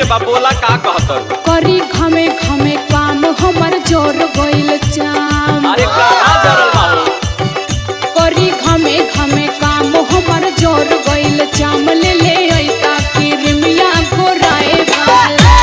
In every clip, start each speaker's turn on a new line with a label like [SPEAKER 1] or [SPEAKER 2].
[SPEAKER 1] बा बोला का कहत
[SPEAKER 2] करी घमे घमे काम हमर जोर गइल चाम।
[SPEAKER 1] अरे कहाँ जरल बाबू
[SPEAKER 2] करी घमे घमे काम हमर जोर गइल चाम। ले ले ऐता किरमिया गोराए वाला।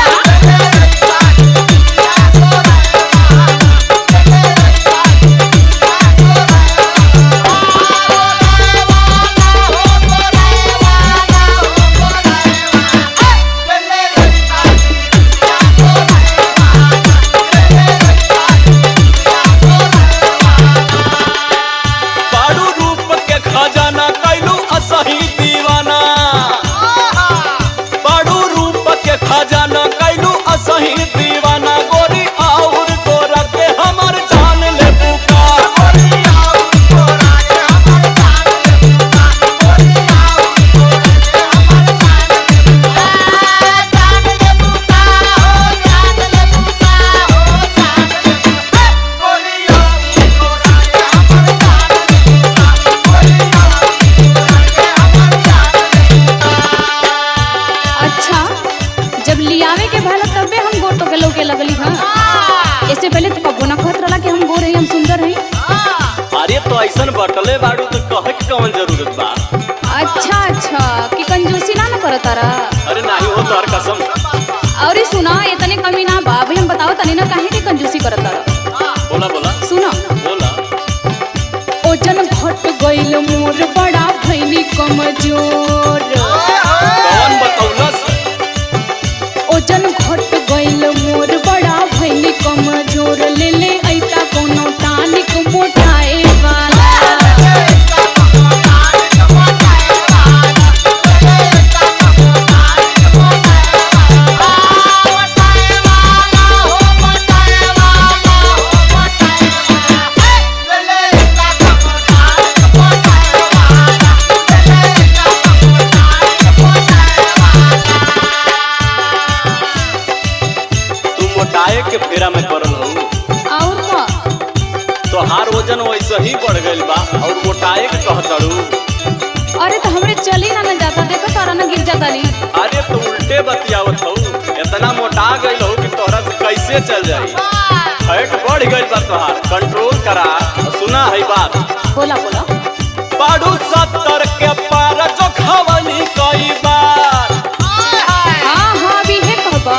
[SPEAKER 1] सही दीवाना गोरी और गोरा के हमर जान ले बुका।
[SPEAKER 2] अच्छा जब लियावे के भला तबे हम गोर तो गलो के लगली। हाँ इससे पहले तो कबो ना कहत रहला कि हम गोर हई हम सुंदर हई।
[SPEAKER 1] अरे तो ऐसन बटले बाड़ू तो कहे के कौन जरूरत बा।
[SPEAKER 2] अच्छा अच्छा कि कंजूसी ना करत तारा।
[SPEAKER 1] अरे नहीं हो तोहर कसम।
[SPEAKER 2] और सुना इतने कमी ना बा भाई हम बताओ तनी ना काहे के कंजूसी करत तारा।
[SPEAKER 1] बोला बोला
[SPEAKER 2] सुना
[SPEAKER 1] बोला।
[SPEAKER 2] ओजन घट गइल मोर बड़ा भइली कमजोर।
[SPEAKER 1] कौन बतौलस?
[SPEAKER 2] ओजन घट गइल मोर बड़ा भइली कमजोर। ले ले ऐता कोनो टानिक मोटाए वाला।
[SPEAKER 1] मोटाए के फेरा में पड़ल हो
[SPEAKER 2] और का
[SPEAKER 1] तोहार वजन वैसे ही बढ़ गइल बा और मोटाए के कहतड़ू।
[SPEAKER 2] अरे तो हमरे चली ना जाता देखो तारा ना गिर जाता ली।
[SPEAKER 1] अरे तो उल्टे बतियावत हो। इतना मोटा गइल हो कि तोहरा से कैसे चल जाई। फैट बढ़ गइल बा तोहार कंट्रोल करा। सुना है बात
[SPEAKER 2] बोला बोला।
[SPEAKER 1] बाड़ू 70 के पार जो खवनी कई बार।
[SPEAKER 2] हाँ हाँ भी है कहबा।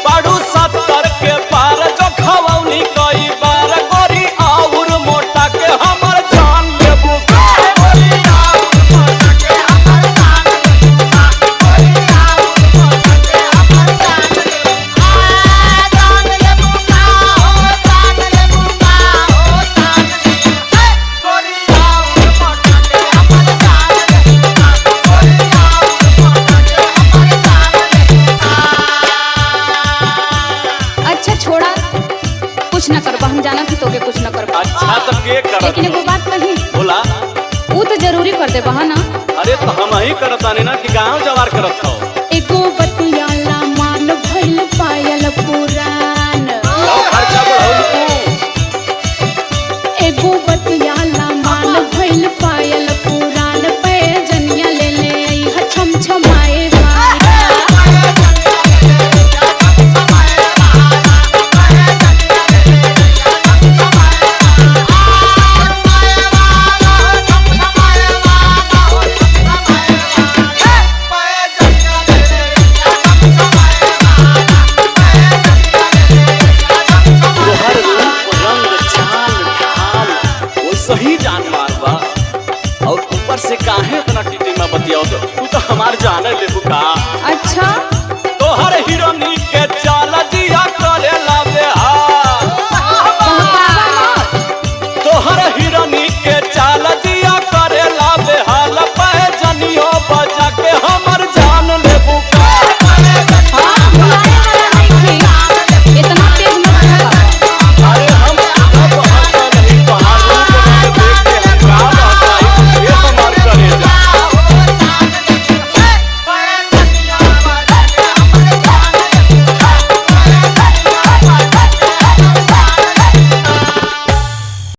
[SPEAKER 1] बाड़ू 70 के पार जो खवनी कई बार गोरी और मोटा के हमर जान ले बुका।
[SPEAKER 2] अच्छा छोड़ा कुछ न करबा हम जाना थी तोके कुछ न करबा।
[SPEAKER 1] अच्छा तो के करत
[SPEAKER 2] लेकिन एगो बात कही
[SPEAKER 1] बोला।
[SPEAKER 2] वो तो जरूरी कर दे बहा ना।
[SPEAKER 1] अरे तो हम ही करतानी ना कि गांव जवार करत हो।
[SPEAKER 2] एगो बतियाला मान भइल पायल पुरान।
[SPEAKER 1] गांव खर्चा बढ़ौल तू।
[SPEAKER 2] एगो बतियाला मान भइल पायल पुरान। पे जनिया ले ले आई छम छमाए वाला।
[SPEAKER 1] सही जान मार बा और ऊपर से काहे इतना टीटी में बतियाओ तो तू तो हमार जाने ले बुका।